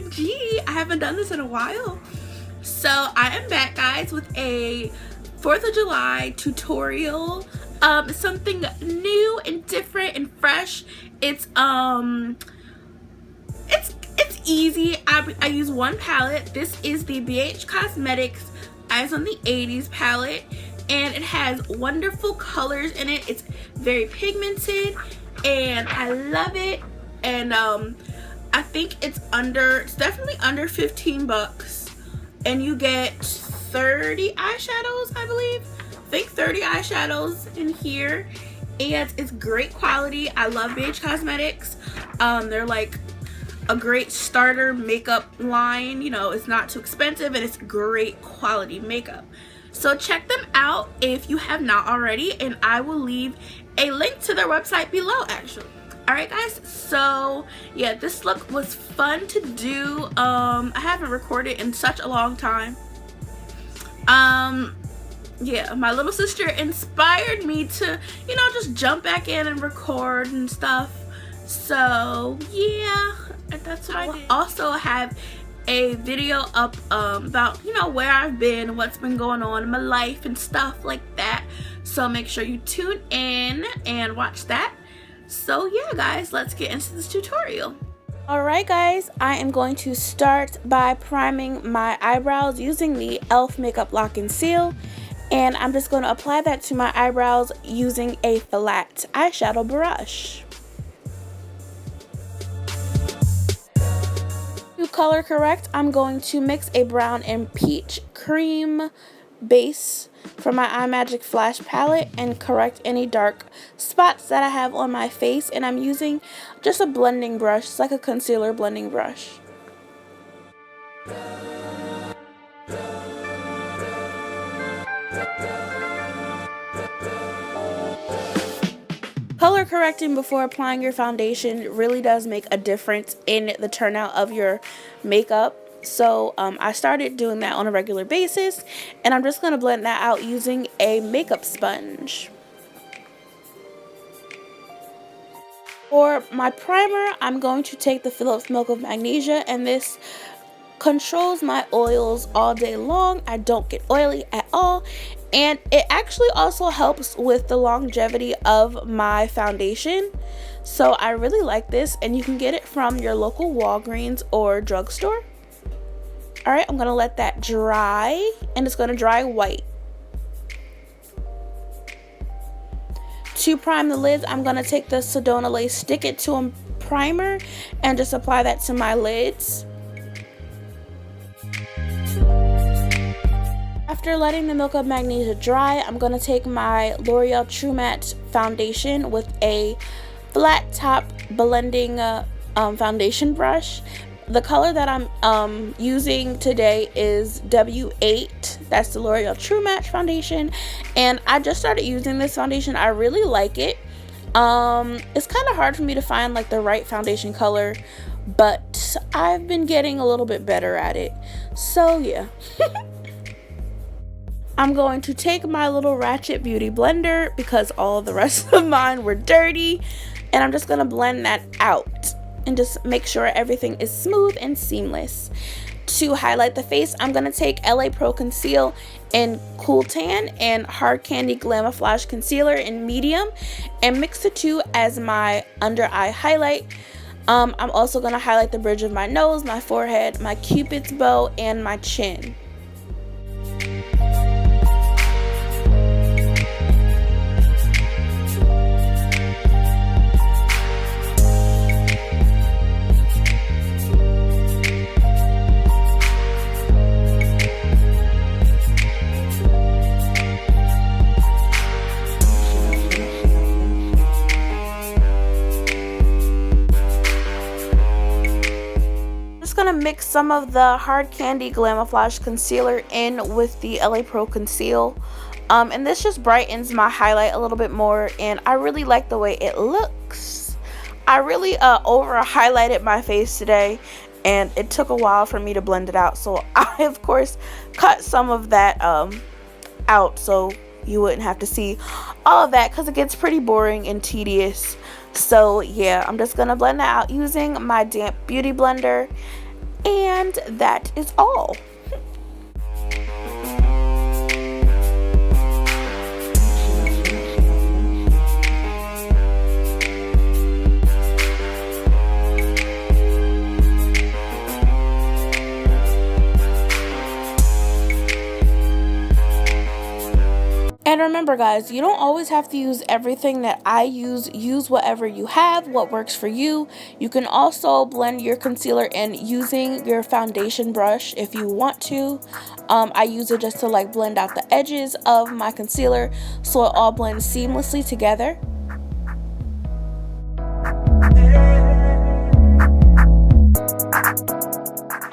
OMG, I haven't done this in a while. So I am back, guys, with a 4th of July tutorial. Something new and different and fresh. It's easy. I use one palette. This is the BhCosmetics Eyes on the 80s palette, and it has wonderful colors in it. It's very pigmented and I love it. And I think it's definitely under 15 bucks, and you get 30 eyeshadows, I believe. I think 30 eyeshadows in here, and it's great quality. I love BhCosmetics. They're like a great starter makeup line. You know, it's not too expensive and it's great quality makeup. So check them out if you have not already, and I will leave a link to their website below, actually. Alright guys, so yeah, this look was fun to do. I haven't recorded in such a long time. Yeah, my little sister inspired me to, you know, just jump back in and record and stuff. So yeah, that's what I did. Also have a video up about, you know, where I've been, what's been going on in my life and stuff like that. So make sure you tune in and watch that. So yeah guys, let's get into this tutorial. Alright guys, I am going to start by priming my eyebrows using the e.l.f. Makeup Lock and Seal, and I'm just going to apply that to my eyebrows using a flat eyeshadow brush. To color correct, I'm going to mix a brown and peach cream base from my iMagic Flash palette and correct any dark spots that I have on my face, and I'm using just a blending brush. It's like a concealer blending brush. Color correcting before applying your foundation really does make a difference in the turnout of your makeup. So I started doing that on a regular basis, and I'm just going to blend that out using a makeup sponge. For my primer, I'm going to take the Phillip Milk of Magnesia, and this controls my oils all day long. I don't get oily at all, and it actually also helps with the longevity of my foundation. So I really like this, and you can get it from your local Walgreens or drugstore. Alright, I'm going to let that dry, and it's going to dry white. To prime the lids, I'm going to take the Sedona Lace Stick It to a primer and just apply that to my lids. After letting the Milk of Magnesia dry, I'm going to take my L'Oreal TruMatch foundation with a flat top blending foundation brush. The color that I'm using today is W8. That's the L'Oreal TruMatch foundation, and I just started using this foundation. I really like it. It's kind of hard for me to find like the right foundation color, but I've been getting a little bit better at it. So yeah. I'm going to take my little Ratchet Beauty blender because all the rest of mine were dirty, and I'm just going to blend that out and just make sure everything is smooth and seamless. To highlight the face, I'm going to take LA Pro Conceal in Cool Tan and Hard Candy Glamoflauge Concealer in Medium and mix the two as my under eye highlight. I'm also going to highlight the bridge of my nose, my forehead, my cupid's bow, and my chin. Gonna mix some of the Hard Candy Glamoflauge concealer in with the LA Pro Conceal, and this just brightens my highlight a little bit more, and I really like the way it looks. I really over highlighted my face today, and it took a while for me to blend it out, so I of course cut some of that out so you wouldn't have to see all of that, because it gets pretty boring and tedious. So yeah, I'm just gonna blend that out using my damp beauty blender. And that is all. And remember guys, you don't always have to use everything that I use. Use whatever you have, what works for you. You can also blend your concealer in using your foundation brush if you want to. I use it just to like blend out the edges of my concealer so it all blends seamlessly together.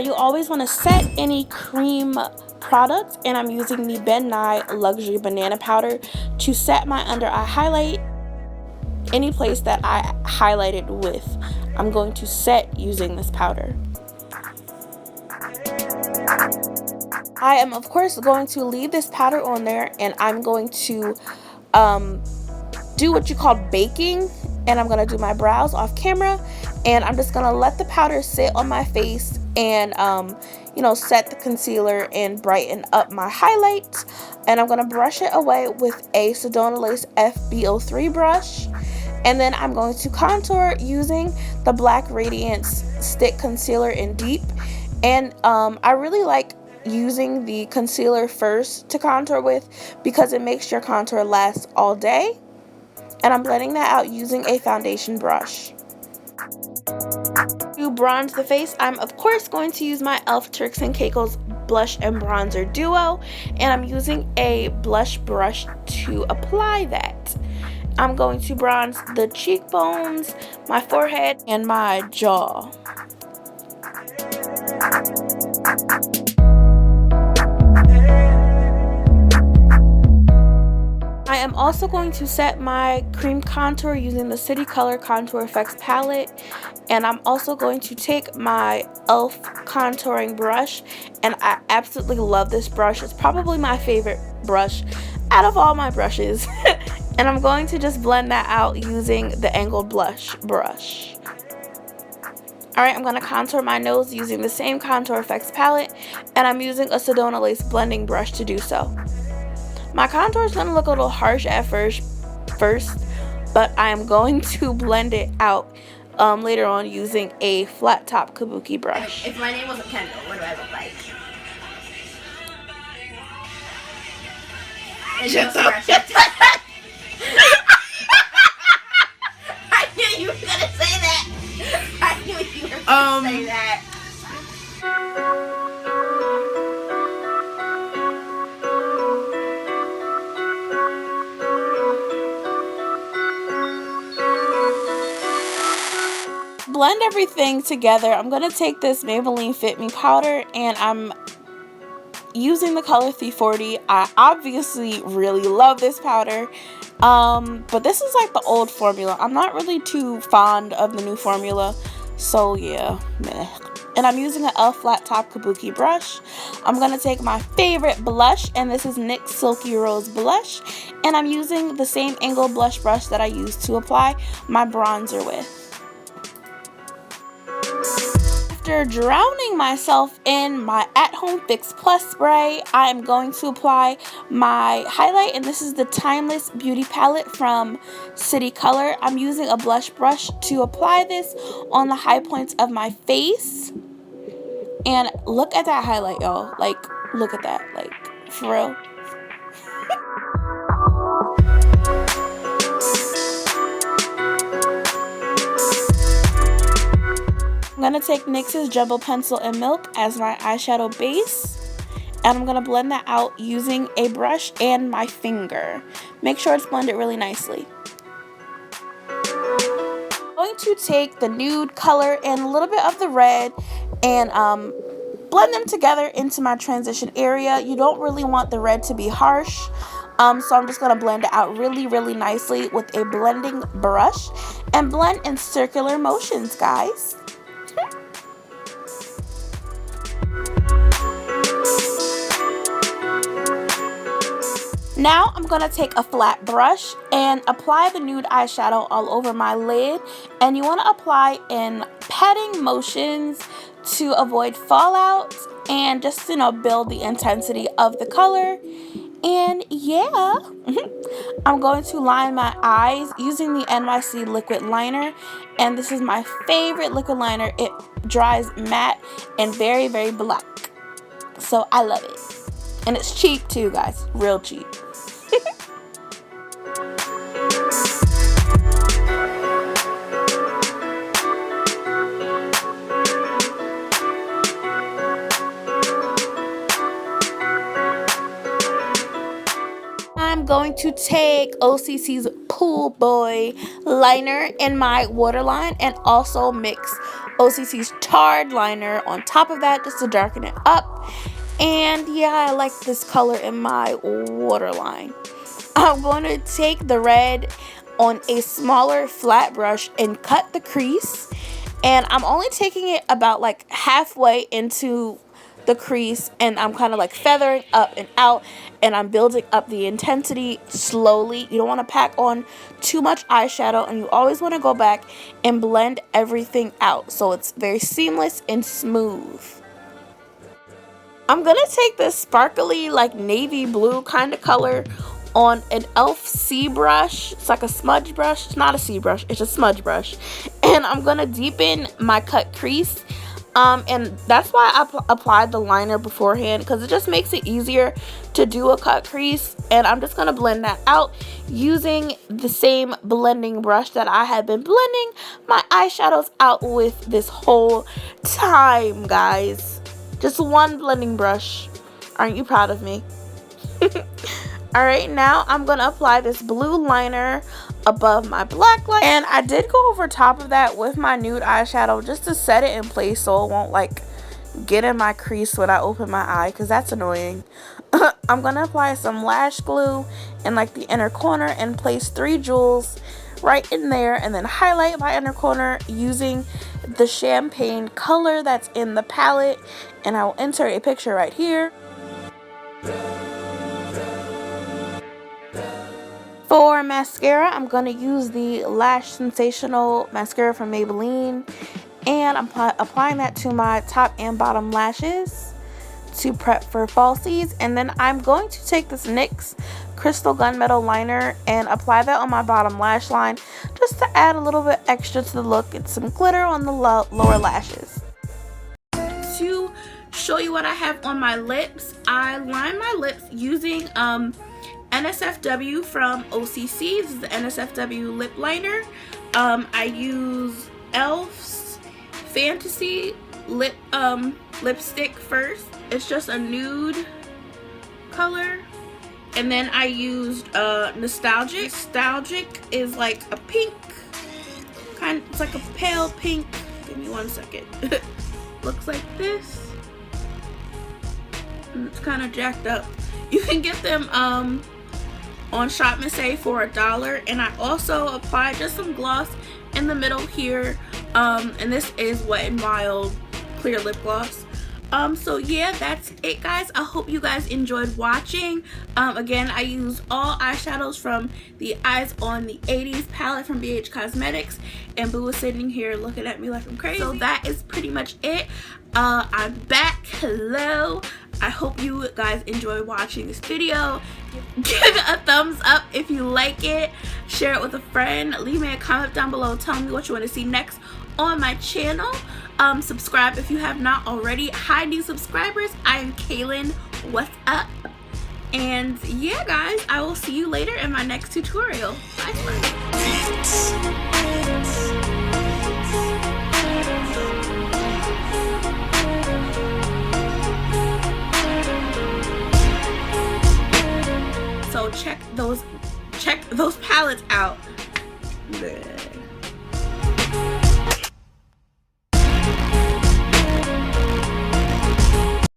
You always want to set any cream product, and I'm using the Ben Nye Luxury Banana Powder to set my under eye highlight. Any place that I highlighted with, I'm going to set using this powder. I am of course going to leave this powder on there, and I'm going to do what you call baking, and I'm going to do my brows off camera, and I'm just going to let the powder sit on my face and you know, set the concealer and brighten up my highlights. And I'm going to brush it away with a Sedona Lace FB03 brush, and then I'm going to contour using the black Radiance stick concealer in Deep. And I really like using the concealer first to contour with because it makes your contour last all day. And I'm blending that out using a foundation brush. To bronze the face, I'm of course going to use my e.l.f. Turks&Caicos Blush and Bronzer Duo, and I'm using a blush brush to apply that. I'm going to bronze the cheekbones, my forehead, and my jaw. I am also going to set my cream contour using the City Color Contour Effects palette, and I'm also going to take my e.l.f. contouring brush, and I absolutely love this brush. It's probably my favorite brush out of all my brushes. And I'm going to just blend that out using the angled blush brush. Alright, I'm going to contour my nose using the same Contour Effects palette, and I'm using a Sedona Lace blending brush to do so. My contour is going to look a little harsh at first, but I am going to blend it out later on using a flat top kabuki brush. If my name wasn't Kendall, what do I look like? Shut up. I knew you were gonna say that. I knew you were gonna say that. Blend everything together. I'm going to take this Maybelline FitMe powder, and I'm using the color 340. I obviously really love this powder, but this is like the old formula. I'm not really too fond of the new formula, so yeah, meh. And I'm using an e.l.f. flat top kabuki brush. I'm going to take my favorite blush, and this is NYX Silky Rose Blush, and I'm using the same angled blush brush that I used to apply my bronzer with. After drowning myself in my at-home Fix Plus spray, I am going to apply my highlight, and this is the Timeless Beauty palette from City Color. I'm using a blush brush to apply this on the high points of my face. And look at that highlight, y'all. Like, look at that. Like, for real. I'm going to take NYX's Jumbo Pencil in Milk as my eyeshadow base, and I'm going to blend that out using a brush and my finger. Make sure it's blended really nicely. I'm going to take the nude color and a little bit of the red and blend them together into my transition area. You don't really want the red to be harsh, so I'm just going to blend it out really, really nicely with a blending brush and blend in circular motions, guys. Now I'm going to take a flat brush and apply the nude eyeshadow all over my lid. And you want to apply in patting motions to avoid fallout and just, you know, build the intensity of the color. And yeah, I'm going to line my eyes using the NYC liquid liner. And this is my favorite liquid liner. It dries matte and very, very black. So I love it. And it's cheap too, guys. Real cheap. I'm going to take OCC's Pool Boy liner in my waterline and also mix OCC's Tarred liner on top of that just to darken it up. And yeah, I like this color in my waterline. I'm going to take the red on a smaller flat brush and cut the crease. And I'm only taking it about like halfway into the crease, and I'm kind of like feathering up and out, and I'm building up the intensity slowly. You don't want to pack on too much eyeshadow, and you always want to go back and blend everything out so it's very seamless and smooth. I'm gonna take this sparkly like navy blue kind of color on an e.l.f. C brush. It's like a smudge brush. It's not a C brush, it's a smudge brush. And I'm gonna deepen my cut crease. And that's why I applied the liner beforehand, because it just makes it easier to do a cut crease. And I'm just going to blend that out using the same blending brush that I have been blending my eyeshadows out with this whole time, guys. Just one blending brush. Aren't you proud of me? Alright, now I'm going to apply this blue liner above my black line, and I did go over top of that with my nude eyeshadow just to set it in place so it won't like get in my crease when I open my eye, because that's annoying. I'm going to apply some lash glue in like the inner corner and place 3 jewels right in there, and then highlight my inner corner using the champagne color that's in the palette, and I will insert a picture right here. For mascara, I'm going to use the Lash Sensational mascara from Maybelline, and I'm applying that to my top and bottom lashes to prep for falsies. And then I'm going to take this NYX Crystal Gunmetal liner and apply that on my bottom lash line just to add a little bit extra to the look and some glitter on the lower lashes. To show you what I have on my lips, I line my lips using NSFW from OCC. This is the NSFW lip liner. I use e.l.f.'s Fantasy lipstick first. It's just a nude color. And then I used Nostalgic. Nostalgic is like a pink, it's like a pale pink. Give me 1 second. Looks like this. And it's kind of jacked up. You can get them on Shop Miss A for $1, and I also applied just some gloss in the middle here, and this is Wet n Wild clear lip gloss. So yeah, that's it, guys. I hope you guys enjoyed watching. Again, I used all eyeshadows from the Eyes on the 80s palette from BhCosmetics, and Boo is sitting here looking at me like I'm crazy. So that is pretty much it. I'm back. Hello. I hope you guys enjoy watching this video. Give it a thumbs up if you like it. Share it with a friend. Leave me a comment down below. Tell me what you want to see next on my channel. Subscribe if you have not already. Hi, new subscribers. I am Kaylin. What's up? And yeah, guys, I will see you later in my next tutorial. Bye. So check those palettes out. Bleh.